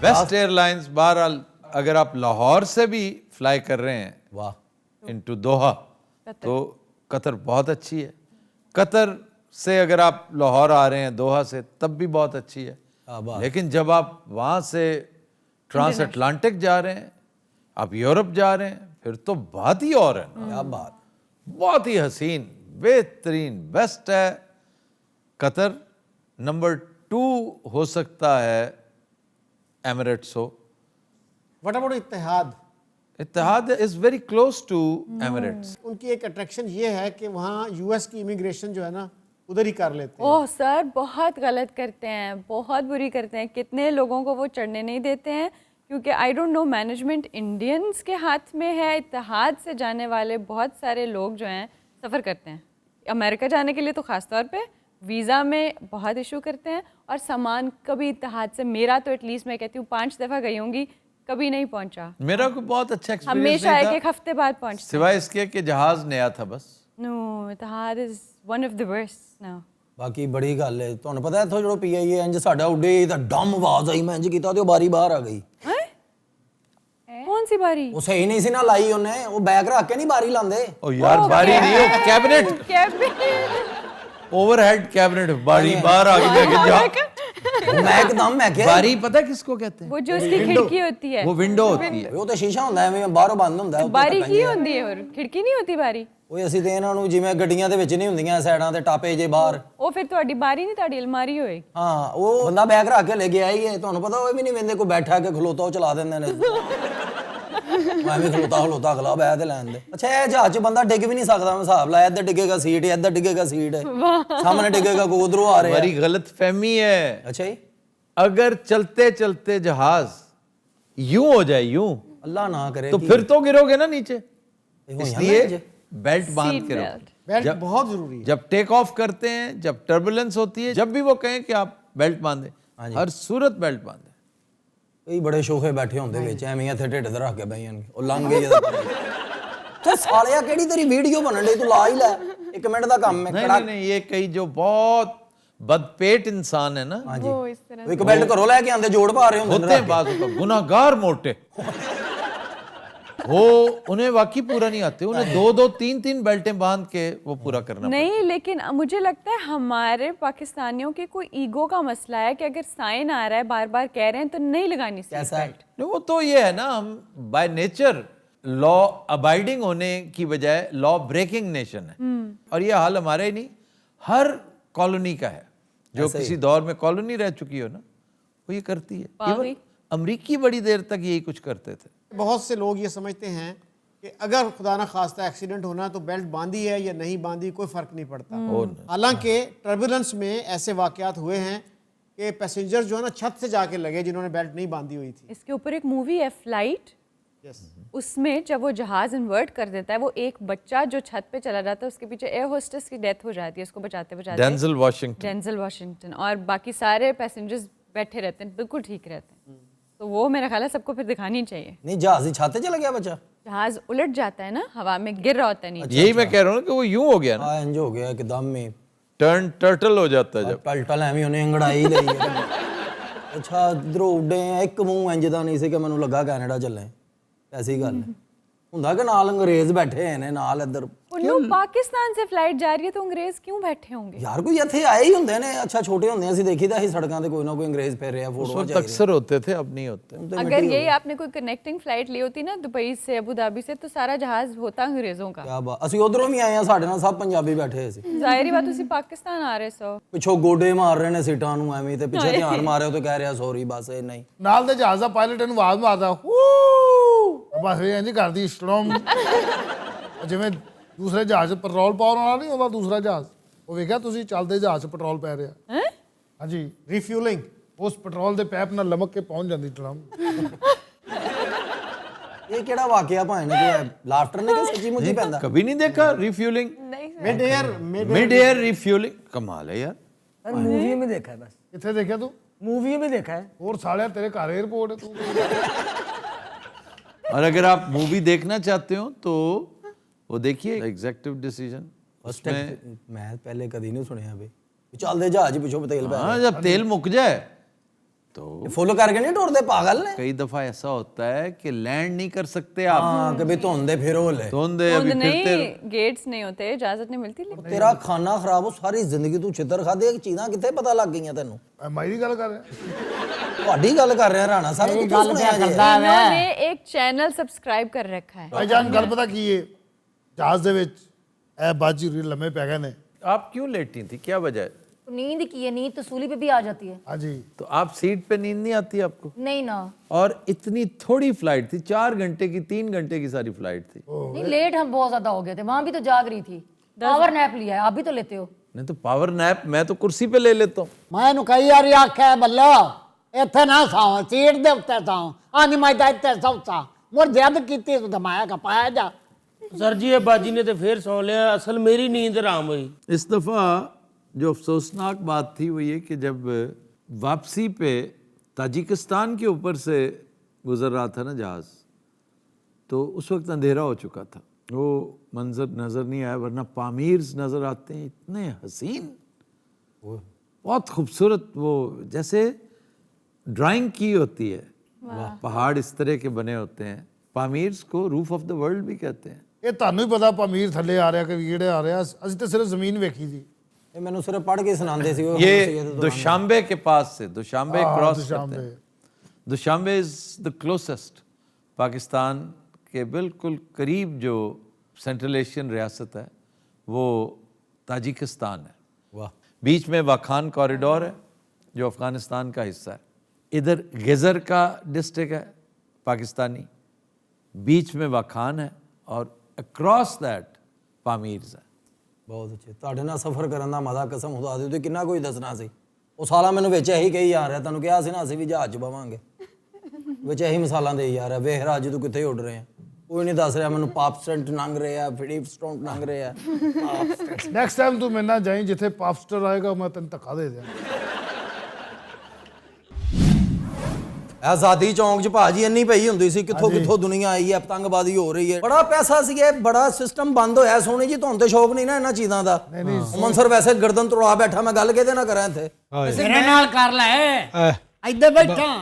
Best airlines. बहरहाल अगर आप लाहौर से भी फ्लाई कर रहे हैं वाह इनटू दोहा तो कतर बहुत अच्छी है। कतर से अगर आप लाहौर आ रहे हैं दोहा से तब भी बहुत अच्छी है। लेकिन जब आप वहाँ से ट्रांस अटलांटिक जा रहे हैं, आप यूरोप जा रहे हैं, फिर तो बात ही और है ना। क्या बात, बहुत ही हसीन, बेहतरीन, बेस्ट है कतर। नंबर 2 हो सकता है एमिरेट्स हो। What about Etihad? Etihad is very close to Emirates. उनकी एक अट्रैक्शन ये है कि वहाँ यूएस की इमिग्रेशन जो है ना उधर ही कर लेते हैं। ओह सर, बहुत गलत करते हैं, बहुत बुरी करते हैं। कितने लोगों को वो चढ़ने नहीं देते हैं क्योंकि I don't know management Indians के हाथ में है। इत्तेहाद से जाने वाले बहुत सारे लोग जो हैं सफ़र करते हैं अमेरिका जाने के लिए, तो ख़ास तौर पे वीज़ा में बहुत इशू करते हैं। और सामान कभी इत्तेहाद से, मेरा तो एटलीस्ट मैं कहती हूँ 5 दफ़ा गई होंगी, कभी नहीं पहुंचा। मेरा कोई बहुत अच्छा एक्सपीरियंस हमेशा नहीं था, एक हफ्ते बाद पहुंचता। सिवाय इसके कि जहाज नया था बस। No, Etihad is one of the worst now. ਬਾਕੀ ਬੜੀ ਗੱਲ ਹੈ। ਤੁਹਾਨੂੰ ਪਤਾ ਇੱਥੋਂ ਜਦੋਂ ਪੀਆਈਏ ਇੰਜ ਸਾਡਾ ਉੱਡੇ ਤਾਂ ਡਮ ਆਵਾਜ਼ ਆਈ, ਮੈਂ ਇੰਜ ਕੀਤਾ ਤੇ ਉਹ ਬਾਰੀ ਬਾਹਰ ਆ ਗਈ। कौन सी बारी? ਉਹ ਸਹੀ ਨਹੀਂ ਸੀ ਨਾ ਲਾਈ ਉਹਨੇ, ਉਹ ਬੈਗ ਰੱਖ ਕੇ ਨਹੀਂ ਬਾਰੀ ਲਾਉਂਦੇ। ओ यार बारी नहीं हो, कैबिनेट, ओवरहेड कैबिनेट, बारी बाहर आ गई। मैं कहा, जा। ਮੈਂ ਇੱਕਦਮ ਮੈਂ ਕਿਹਾ बारी पता है किसको कहते हैं? वो जो उसकी खिड़की होती है, वो विंडो होती है। ਉਹ ਤਾਂ ਸ਼ੀਸ਼ਾ ਹੁੰਦਾ ਐਵੇਂ ਬਾਹਰੋਂ ਬੰਦ ਹੁੰਦਾ ਹੈ। बारी की होती है और खिड़की नहीं होती बारी। ਓਏ ਅਸੀਂ ਤੇ ਇਹਨਾਂ ਨੂੰ ਜਿਵੇਂ ਗੱਡੀਆਂ ਦੇ ਵਿੱਚ ਨਹੀਂ ਹੁੰਦੀਆਂ ਸਾਈਡਾਂ ਤੇ ਟਾਪੇ ਜੇ ਬਾਹਰ। ਉਹ ਫਿਰ ਤੁਹਾਡੀ ਬਾਰੀ ਨਹੀਂ, ਤੁਹਾਡੀ ਅਲਮਾਰੀ ਹੋਏਗੀ। ਹਾਂ, ਉਹ ਬੰਦਾ ਬੈਗ ਰੱਖ ਕੇ ਲੈ ਕੇ ਆਈ ਹੈ। ਤੁਹਾਨੂੰ ਪਤਾ ਉਹ ਵੀ ਨਹੀਂ ਵੇਂਦੇ, ਕੋਈ ਬੈਠਾ ਕੇ ਖਲੋਤਾ ਉਹ ਚਲਾ ਦਿੰਦੇ ਨੇ। ਮੈਂ ਵੀ ਖਲੋਤਾ ਅਗਲਾ ਬਹਿ ਤੇ ਲੈਣ ਦੇ। ਅੱਛਾ, ਇਹ ਜਹਾਜ਼ 'ਚ ਬੰਦਾ ਡਿੱਗ ਵੀ ਨਹੀਂ ਸਕਦਾ। ਮੈਂ ਹਿਸਾਬ ਲਾਇਆ, ਇੱਧਰ ਡਿੱਗੇਗਾ ਸੀਟ, ਇੱਧਰ ਡਿੱਗੇਗਾ ਸੀਟ, ਸਾਹਮਣੇ ਡਿੱਗੇਗਾ ਕੋਈ ਉਧਰੋਂ ਆ ਰਿਹਾ। बड़ी गलतफहमी है। ਅੱਛਾ ਜੀ, अगर चलते चलते जहाज यूं हो जाए, यूं, ਅੱਲਾ ਨਾ ਕਰੇ तो फिर तो गिरोगे ना नीचे। होइया ना इसलिए जे। बेल्ट बांध सीट के बेल्ट। रखो। बेल्ट बहुत जरूरी है। जब टेक ऑफ करते हैं, जब टर्बुलेंस होती है, जब भी वो कहें कि आप बेल्ट बांधे, हर सूरत बेल्ट बांधे। ਕਈ ਬੜੇ ਸ਼ੋਖੇ ਬੈਠੇ ਹੁੰਦੇ ਵਿੱਚ, ਐਵੇਂ ਇੱਥੇ ਢਿੱਡ ਤੇ ਰੱਖ ਕੇ ਬਹਿ ਜਾਣਗੇ। ਉਹ ਲੰਘ ਗਏ ਜਦੋਂ ਤੇ ਸਾਲਿਆ ਕਿਹੜੀ ਤੇਰੀ ਵੀਡੀਓ ਬਣਨ ਲਈ, ਤੂੰ ਲਾ ਹੀ ਲੈ, 1 ਮਿੰਟ ਦਾ ਕੰਮ ਹੈ। नहीं नहीं, ये कई जो बहुत बदपेट इंसान है ना, वो इस तरह ਉਹ ਇੱਕ ਬੈਲਟ ਘਰੋਂ ਲੈ ਕੇ ਆਂਦੇ, ਜੋੜ ਪਾ ਰਹੇ ਹੁੰਦੇ होते हैं बाजू का गुनाहगार मोटे, वो उन्हें वाकई पूरा नहीं आते। उन्हें 2-2, 3-3 बेल्टें बांध के वो पूरा करना नहीं। लेकिन मुझे लगता है हमारे पाकिस्तानियों के कोई ईगो का मसला है कि अगर साइन आ रहा है, बार बार कह रहे हैं, तो नहीं लगानी सीट कैसा है? बेल्ट। नहीं, वो तो ये है ना, हम बाय नेचर लॉ अबाइडिंग होने की बजाय लॉ ब्रेकिंग नेशन है। और ये हाल हमारे ही नहीं, हर कॉलोनी का है। जो किसी दौर में कॉलोनी रह चुकी हो ना, वो ये करती है। इवन अमरीकी बड़ी देर तक यही कुछ करते थे। बहुत से लोग ये समझते हैं कि अगर खुदा ना खास्ता एक्सीडेंट होना तो बेल्ट बांधी है या नहीं बांधी कोई फ़र्क नहीं पड़ता। हालांकि टर्बुलेंस में ऐसे वाक़यात हुए हैं कि पैसेंजर्स जो है ना छत से जाके लगे जिन्होंने बेल्ट नहीं बांधी हुई थी। इसके ऊपर एक मूवी है फ्लाइट, उसमें जब वो जहाज़ इन्वर्ट कर देता है, वो एक बच्चा जो छत पे चला जाता है, उसके पीछे एयर होस्टेस की डेथ हो जाती है, उसको बचाते बचाते। Denzel Washington. Denzel Washington. और बाकी सारे पैसेंजर्स बैठे रहते हैं, बिल्कुल ठीक रहते हैं। तो वो मेरा ख्याल है सबको फिर दिखानी चाहिए। ਨਹੀਂ ਜਹਾਜ਼ ਦੀ ਛੱਤ 'ਚ ਚਲਾ ਗਿਆ ਬੱਚਾ। जहाज उलट जाता है ना, हवा में गिर रहा होता है नीचे। यही मैं कह रहा हूँ कि वो यूं हो गया ना, ਆ ਇੰਜ ਹੋ ਗਿਆ ਇੱਕਦਮ ਹੀ, टर्न टर्टल हो जाता है जब। ਟਲਟਲ ਐਵੇਂ ਉਹਨੇ ਅੰਗੜਾਈ ਲਈ ਹੈ। ਅੱਛਾ, ਇੱਧਰੋਂ ਉੱਡੇ ਆ, ਇੱਕ ਮੂੰਹ ਇੰਜ ਦਾ ਨਹੀਂ ਸੀ ਕਿ ਮੈਨੂੰ ਲੱਗਾ ਕੈਨੇਡਾ ਚੱਲੇ। ਐਸੀ ਗੱਲ ਹੈ। ਹੁੰਦਾ ਕਿ ਨਾਲ ਅੰਗਰੇਜ਼ ਬੈਠੇ ਨੇ ਨਾਲ ਇੱਧਰ। उन्नू पाकिस्तान से फ्लाइट जा रही है तो अंग्रेज क्यों बैठे होंगे? ਯਾਰ ਕੋਈ ਇੱਥੇ ਆਏ ਹੀ ਹੁੰਦੇ ਨੇ। ਅੱਛਾ, ਛੋਟੇ ਹੁੰਦੇ ਅਸੀਂ ਦੇਖੀਦਾ ਸੀ ਸੜਕਾਂ ਤੇ ਕੋਈ ਨਾ ਕੋਈ ਅੰਗਰੇਜ਼ ਫਿਰ ਰਿਹਾ, उस ਫੋਟੋਆਂ वक्त अक्सर होते थे, अब नहीं होते। अगर यही आपने कोई कनेक्टिंग फ्लाइट ली होती ना दुबई से अबू धाबी से, तो सारा जहाज होता अंग्रेजों का। ਕਿਆ ਬਾਤ, ਅਸੀਂ ਉਧਰੋਂ ਵੀ ਆਏ ਆ, ਸਾਡੇ ਨਾਲ ਸਭ ਪੰਜਾਬੀ ਬੈਠੇ ਹੋਏ ਸੀ। ਜ਼ਾਹਿਰੀ ਬਾਤ, ਤੁਸੀਂ ਪਾਕਿस्तान आ रहे सो। ਪਿੱਛੋਂ ਗੋਡੇ ਮਾਰ ਰਹੇ ਨੇ ਸੀਟਾਂ ਨੂੰ ਐਵੇਂ, ਤੇ ਪਿੱਛੇ ਧਿਆਨ ਮਾਰਿਓ ਤੇ ਕਹਿ ਰਿਹਾ ਸੌਰੀ, ਬਸ ਇਹ ਨਹੀਂ। ਨਾਲ ਦੇ ਜਹਾਜ਼ ਦਾ ਪਾਇਲਟ ਇਹਨੂੰ ਆਵਾਜ਼ ਮਾਰਦਾ, ਹੂ, ਬਸ ਇਹ ਇੰਜ ਕਰਦੀ ਸਟਰੋਮ। ਜਿਵੇਂ ਦੂਸਰੇ ਜਹਾਜ਼ 'ਚ ਪੈਟਰੋਲ ਪਾਉਣ ਵਾਲਾ ਨਹੀਂ ਹੁੰਦਾ ਦੂਸਰਾ ਜਹਾਜ਼, ਉਹ ਵੇਖਿਆ ਤੁਸੀਂ, ਚੱਲਦੇ ਜਹਾਜ਼ 'ਚ ਪੈਟਰੋਲ ਪੈ ਰਿਹਾ। ਹਾਂਜੀ, रिफ्यूलिंग। ਉਸ ਪੈਟਰੋਲ ਦੇ ਪੈਪ ਨਾਲ ਲਮਕ ਕੇ ਪਹੁੰਚ ਜਾਂਦੀ ਟਰਮ। ਇਹ ਕਿਹੜਾ ਵਾਕਿਆ ਭਾਵੇਂ ਨੇ ਕੋਈ ਲਾਫਟਰ ਨੇ ਕਿ ਸੱਚੀ ਮੁੱਚੀ ਪੈਂਦਾ? कभी नहीं देखा refuelling, mid air mid air refuelling. कमाल है यार। सर मूवी में देखा है, बस ਕਿੱਥੇ ਦੇਖਿਆ ਤੂੰ? मूवी में देखा है। ਹੋਰ ਸਾਲਿਆ ਤੇਰੇ ਘਰ 에어ਪੋਰਟ ਹੈ ਤੂੰ। और अगर आप मूवी देखना चाहते हो तो वो देखिए एग्जेक्टिव डिसीजन। उसमें ਮੈਂ ਪਹਿਲੇ ਕਦੀ ਨਹੀਂ ਸੁਣਿਆ ਵੀ ਚੱਲਦੇ ਜਹਾਜ਼ ਪਿੱਛੋਂ ਤੇਲ ਪੈ हाँ, जब तेल मुक जाए ਫੁੱਲ ਕਰਕੇ ਨਹੀਂ ਟੁਰਦੇ, ਪਾਗਲ ਨੇ। कई दफा ऐसा होता है कि लैंड नहीं कर सकते आप, ਹਾਂ ਕभी ਧੁੰਦੇ ਫਿਰੋ ਲੈ। धुंधे खुद अभी नहीं, फिरते गेट्स नहीं होते, इजाजत नहीं मिलती। ਤੇਰਾ ਖਾਣਾ ਖਰਾਬ ਹੋ, ਸਾਰੀ ਜ਼ਿੰਦਗੀ ਤੂੰ ਛਿੱਤਰ ਖਾਦੇ, ਚੀਜ਼ਾਂ ਕਿੱਥੇ ਪਤਾ ਲੱਗ ਗਈਆਂ ਤੈਨੂੰ? ਮੈਂ ਮਾਈ ਗੱਲ ਕਰ ਰਿਹਾ। ਤੁਹਾਡੀ ਗੱਲ ਕਰ ਰਿਹਾ ਰਾਣਾ ਸਾਹਿਬ, ਇਹ ਕਿੱਥੋਂ ਗੱਲ ਸੁਣਿਆ ਕਿਆ ਜੀ? ਕਰਦਾ ਹੈ इन्होंने एक चैनल सब्सक्राइब कर रखा है। ਭਾਈਜਾਨ ਗੱਲ ਪਤਾ ਕੀ ਹੈ, ਜਹਾਜ਼ ਦੇ ਵਿੱਚ ਇਹ ਬਾਜੀ ਲੰਮੇ ਪੈ ਗਏ ਨੇ। आप क्यों लेटी थी, क्या वजह है? तो नींद की है, नींद तो सूली पे भी आ जाती है। ਹਾਂਜੀ तो आप सीट पे नींद नहीं आती आपको? नहीं ना, और इतनी थोड़ी फ्लाइट थी, 4 घंटे की, 3 घंटे की सारी फ्लाइट थी। नहीं लेट हम बहुत ज्यादा हो गए थे, वहां भी तो जाग रही थी, पावर नैप लिया है, आप भी तो लेते हो। नहीं तो पावर नैप मैं तो कुर्सी पे ले लेता हूँ। ਮੈਂ ਇਹਨੂੰ ਕਈ ਵਾਰੀ ਆਖਿਆ ਬੱਲਾ ਇੱਥੇ ਨਾ ਸਾਂ, ਸੀਟ ਦੇ ਉੱਤੇ ਸਾਂ, ਆਂਦੀ ਮੈਂ ਤਾਂ ਇੱਥੇ ਸੌਂਸਾਂ, ਮੁਰ ਜ਼ਿੱਦ ਕੀਤੀ ਤੂੰ ਦਮਾਇਆ ਕਪਾਇਆ ਜਾ। सर जी ये बाजी ने तो फिर सौ लिया, असल मेरी नींद आराम हुई। इस दफ़ा जो अफसोसनाक बात थी वो ये कि जब वापसी पे ताजिकिस्तान के ऊपर से गुज़र रहा था ना जहाज़, तो उस वक्त अंधेरा हो चुका था, वो मंज़र नज़र नहीं आया, वरना पामीर्स नज़र आते हैं इतने हसीन, बहुत खूबसूरत, वो जैसे ड्राइंग की होती है, पहाड़ इस तरह के बने होते हैं। पामीर्स को रूफ ऑफ द वर्ल्ड भी कहते हैं। ਇਹ ਤੁਹਾਨੂੰ ਹੀ ਪਤਾ ਪਮੀਰ ਥੱਲੇ ਆ ਰਿਹਾ ਕਿ ਕਿਹੜੇ ਆ ਰਿਹਾ, ਅਸੀਂ ਤਾਂ ਸਿਰਫ ਜ਼ਮੀਨ ਵੇਖੀ ਸੀ। ਇਹ ਮੈਨੂੰ ਸਿਰਫ ਪੜ੍ਹ ਕੇ ਸੁਣਾਉਂਦੇ ਸੀ ਉਹ। ये दुशांबे के पास से, दुशांबे क्रॉस करते दुशांबे। हैं। Dushanbe is the closest, Pakistan के बिल्कुल करीब जो सेंट्रल एशियन रियासत है वो ताजिकिस्तान है। वाह। बीच में वाखान कॉरिडोर है जो अफ़गानिस्तान का हिस्सा है, इधर गिज़र का डिस्ट्रिक्ट है पाकिस्तानी, बीच में वाखान है और अक्रॉस दैट पामीर्स है। ਬਹੁਤ ਅੱਛੇ। ਤੁਹਾਡੇ ਨਾਲ ਸਫ਼ਰ ਕਰਨ ਦਾ ਮਜ਼ਾ ਕਸਮ ਖੁਦਾ ਦੀ, ਤੁਸੀਂ ਕਿੰਨਾ ਕੁਝ ਦੱਸਣਾ ਸੀ। ਉਹ ਸਾਲਾ ਮੈਨੂੰ ਵਿੱਚ ਇਹੀ ਕਹੀ ਜਾ ਰਿਹਾ, ਤੁਹਾਨੂੰ ਕਿਹਾ ਸੀ ਨਾ ਅਸੀਂ ਵੀ ਜਹਾਜ਼ 'ਚ ਬਵਾਂਗੇ, ਵਿੱਚ ਇਹੀ ਮਿਸਾਲਾਂ ਦੇ ਜਾ ਰਿਹਾ। ਵੇਖ ਰਾਜ ਤੂੰ ਕਿੱਥੇ ਉੱਡ ਰਹੇ ਆ, ਕੋਈ ਨਹੀਂ ਦੱਸ ਰਿਹਾ ਮੈਨੂੰ। ਪਾਪ ਸਟੈਂਟ ਲੰਘ ਰਹੇ ਆ, ਫਿਲਿਪ ਸਟੋਨ ਲੰਘ ਰਹੇ ਆ। ਨੈਕਸਟ ਟਾਈਮ ਤੂੰ ਮੇਰੇ ਨਾਲ ਜਾਈਂ, ਜਿੱਥੇ ਪਾਪਸਟਰ ਆਏਗਾ ਮੈਂ ਤੈਨੂੰ ਧੱਕਾ ਦੇ ਦਿਆਂ। ਆਜ਼ਾਦੀ ਚੌਂਕ 'ਚ ਭਾਜੀ ਇੰਨੀ ਪਈ ਹੁੰਦੀ ਸੀ, ਕਿੱਥੋਂ ਕਿੱਥੋਂ ਦੁਨੀਆ ਆਈ ਹੈ, ਪਤੰਗਬਾਜ਼ੀ ਹੋ ਰਹੀ ਹੈ, ਬੜਾ ਪੈਸਾ ਸੀ, ਇਹ ਬੜਾ ਸਿਸਟਮ ਬੰਦ ਹੋਇਆ। ਸੋਹਣੀ ਜੀ ਤੁਹਾਨੂੰ ਤੇ ਸ਼ੌਕ ਨਹੀਂ ਨਾ ਇਹਨਾਂ ਚੀਜ਼ਾਂ ਦਾ। ਅਮਨ ਸਰ ਵੈਸੇ ਗਰਦਨ ਤੋੜਾ ਬੈਠਾ, ਮੈਂ ਗੱਲ ਕਿਹਦੇ ਨਾਲ ਕਰਾਂ ਇੱਥੇ? ਤੇਰੇ ਨਾਲ ਕਰ ਲੈ, ਇੱਧਰ ਬੈਠਾ।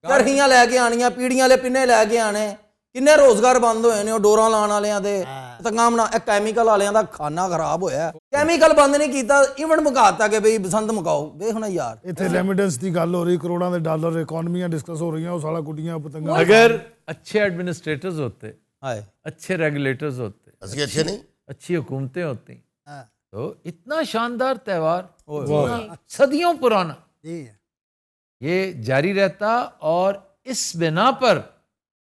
ਕਰਹੀਆਂ ਲੈ ਕੇ ਆਣੀਆਂ, ਪੀੜੀਆਂ ਵਾਲੇ ਪਿੰਨੇ ਲੈ ਕੇ ਆਣੇ, ਕਿੰਨੇ ਰੋਜ਼ਗਾਰ ਬੰਦ ਹੋਏ ਨੇ। ਉਹ ਡੋਰਾਂ ਲਾਉਣ ਵਾਲਿਆਂ ਦੇ, ਪਤੰਗਾਂ ਬਣਾ, ਇਹ ਕੈਮੀਕਲ ਵਾਲਿਆਂ ਦਾ ਖਾਨਾ ਖਰਾਬ ਹੋਇਆ। ਕੈਮੀਕਲ ਬੰਦ ਨਹੀਂ ਕੀਤਾ, ਇਵਨ ਮੁਕਾਤਾ ਕਿ ਬਈ ਬਸੰਤ ਮੁਕਾਓ। ਵੇਖ ਨਾ ਯਾਰ, ਇੱਥੇ ਰੈਮਿਟੈਂਸ ਦੀ ਗੱਲ ਹੋ ਰਹੀ, ਕਰੋੜਾਂ ਦੇ ਡਾਲਰ ਇਕਨੋਮੀਆਂ ਡਿਸਕਸ ਹੋ ਰਹੀਆਂ, ਉਹ ਸਾਲਾ ਗੁੱਡੀਆਂ ਪਤੰਗਾਂ। अगर अच्छे एडमिनिस्ट्रेटर्स होते, ਹਾਏ अच्छे रेगुलेटर्स होते, ਅਸੀਂ ਅੱਛੇ ਨਹੀਂ। अच्छी हुकूमतें होती, तो इतना शानदार त्यौहार सदियों पुराना ये जारी रहता, और इस बिना पर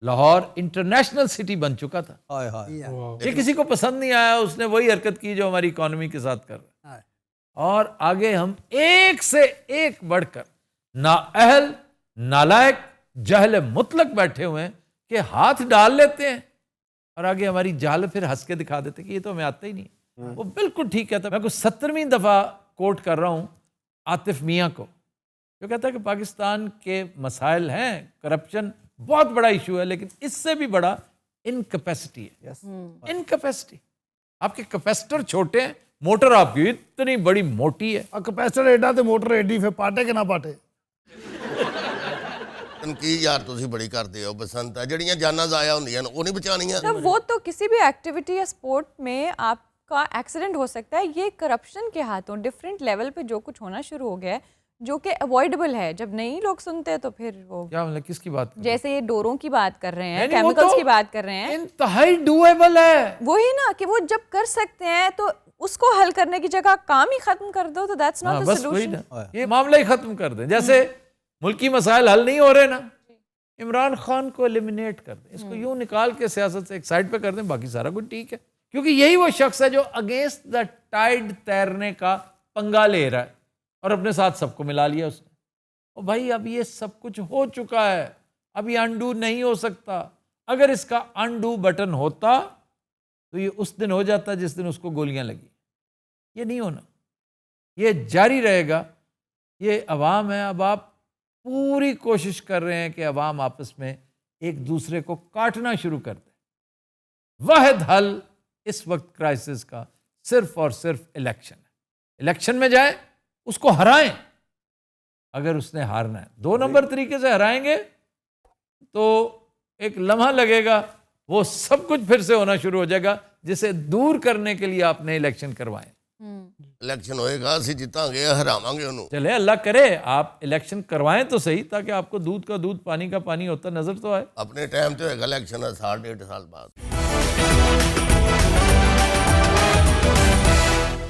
लाहौर इंटरनेशनल सिटी बन चुका था। ਹਾਏ ਹਾਏ। ये किसी को पसंद नहीं आया, उसने वही हरकत की जो हमारी इकोनॉमी के साथ कर रहा है, और आगे हम एक से एक बढ़कर नाअहल, नालायक, जहल मुतलक बैठे हुए हैं कि हाथ डाल लेते हैं और आगे हमारी जाल फिर हंस के दिखा देते कि ये तो हमें आता ही नहीं है। वो बिल्कुल ठीक कहता है। मैं कुछ 17वीं दफ़ा कोट कर रहा हूँ आतिफ मियाँ को, जो कहता है कि पाकिस्तान के मसाइल हैं, करप्शन बहुत बड़ा इशू है, लेकिन इससे भी बड़ा इनकैपेसिटी है। इनकैपेसिटी, आपके कैपेसिटर छोटे हैं, मोटर आपकी इतनी बड़ी मोटी है। ਆ ਕਪੈਸਿਟਰ ਐਡਾ ਤੇ ਮੋਟਰ ਐਡੀ, ਫਿਰ ਪਾਟੇ ਕਿ ਨਾ ਪਾਟੇ। ਤਨਕੀਦ ਯਾਰ ਤੁਸੀਂ ਬੜੀ ਕਰਦੇ ਹੋ। ਬਸੰਤ ਆ ਜਿਹੜੀਆਂ ਜਾਨਾਂ ਜ਼ਾਇਆ ਹੁੰਦੀਆਂ ਨੇ ਉਹ ਨਹੀਂ ਬਚਾਉਣੀਆਂ। तो वो तो किसी भी एक्टिविटी या स्पोर्ट में आपका एक्सीडेंट हो सकता है, ये करप्शन के हाथों डिफरेंट लेवल पे जो कुछ होना शुरू हो गया है, जो कि अवॉइडेबल है। जब नहीं लोग सुनते हैं तो फिर वो, क्या मतलब किसकी बात कर रहे जैसे ये डोरों की बात कर रहे हैं, नहीं, वो केमिकल्स तो की बात कर रहे हैं, इंतहाई डूएबल है। वही ना कि वो जब कर सकते हैं तो उसको हल करने की जगह काम ही खत्म कर दो, तो दैट्स हाँ, नॉट द बस वही सॉल्यूशन। ना, ये मामला ही खत्म कर दें। जैसे मुल्की मसाइल हल नहीं हो रहे ना, इमरान खान को एलिमिनेट कर दें, इसको यूं निकाल के सियासत से एक साइड पे कर दें, बाकी सारा कुछ ठीक है। क्योंकि यही वो शख्स है जो अगेंस्ट द टाइड तैरने का पंगा ले रहा है, और अपने साथ सबको मिला लिया उसने। और भाई अब ये सब कुछ हो चुका है, अब ये अनडू नहीं हो सकता। अगर इसका अनडू बटन होता तो ये उस दिन हो जाता जिस दिन उसको गोलियां लगी। ये नहीं होना, ये जारी रहेगा। ये अवाम है, अब आप पूरी कोशिश कर रहे हैं कि अवाम आपस में एक दूसरे को काटना शुरू कर दे। वाहिद हल इस वक्त क्राइसिस का सिर्फ और सिर्फ इलेक्शन है। इलेक्शन में जाए, उसको हराएं, اگر اس نے ہارنا ہے. 2 نمبر طریقے سے ہرائیں گے تو ایک لمحہ لگے گا, وہ سب کچھ پھر سے ہونا شروع ہو جائے گا جسے دور کرنے کے لیے آپ نے الیکشن کروائے. الیکشن ہوئے گا, اسی جیتاں گے, ہراواں گے انہوں. چلے اللہ کرے آپ الیکشن کروائیں تو صحیح, تاکہ آپ کو دودھ کا دودھ پانی کا پانی ہوتا نظر تو آئے. اپنے ٹائم تے ہوئے گا الیکشن 1.5 سال بعد.